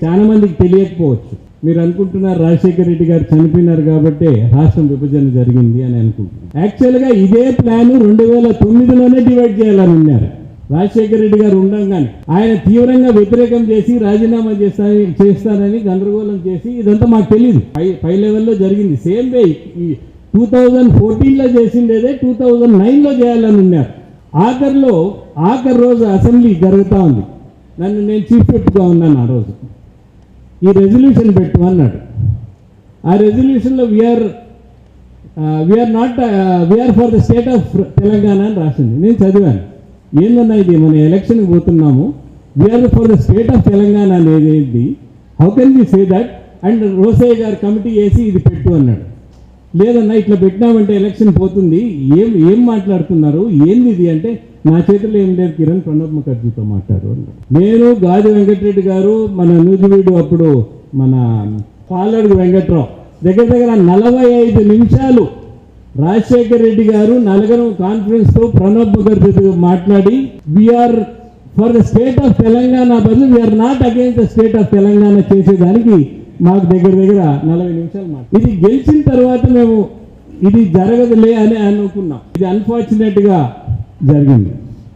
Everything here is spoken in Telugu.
చాలా మందికి తెలియకపోవచ్చు. మీరు అనుకుంటున్నారు రాజశేఖర రెడ్డి గారు చనిపోయినారు కాబట్టి రాష్ట్రం విభజన జరిగింది అని అనుకుంటున్నారు. యాక్చువల్గా ఇదే ప్లాన్ 2009లోనే డివైడ్ చేయాలని ఉన్నారు. రాజశేఖర రెడ్డి గారు ఉండగానే ఆయన తీవ్రంగా వ్యతిరేకం చేసి రాజీనామా చేస్తానని గందరగోళం చేసి, ఇదంతా మాకు తెలియదు, పై లెవెల్లో జరిగింది. సేమ్ వే 2014లో చేసిండేదే 2009లో చేయాలని ఉన్నారు. ఆఖరి రోజు అసెంబ్లీ జరుగుతూ ఉంది. నేను చీఫ్ విప్గా ఉన్నాను. ఆ రోజు ఈ రెజల్యూషన్ పెట్టు అన్నాడు. ఆ రెజల్యూషన్లో we are for the state of Telangana అని రాసింది. నేను చదివాను. ఏందన్నా ఇది, మన ఎలక్షన్కి పోతున్నాము, we are for the state of Telangana అనేది, how can we say that? And Rosayya garu committee వేసి ఇది పెట్టు అన్నాడు. లేదన్నా ఇట్లా పెట్టినామంటే ఎలక్షన్ పోతుంది, ఏం మాట్లాడుతున్నారు, ఏంది ఇది అంటే, నా చేతిలో ఏం లేదు, కిరణ్ ప్రణబ్ ముఖర్జీతో మాట్లాడు అన్నాడు. నేను గాజు వెంకటరెడ్డి గారు, మన నూజివీడు అప్పుడు మన పాలడుగు వెంకట్రావు దగ్గర 45 నిమిషాలు రాజశేఖర రెడ్డి గారు నలుగురు కాన్ఫరెన్స్తో ప్రణబ్ ముఖర్జీతో మాట్లాడి, we are for the state of Telangana బదులు we are not against the state of Telangana చేసేదానికి మాకు దగ్గర 40 నిమిషాలు ఇది గెలిచిన తర్వాత మేము ఇది జరగదులే అని అనుకున్నాం. ఇది అన్ఫార్చునేట్గా జరిగింది.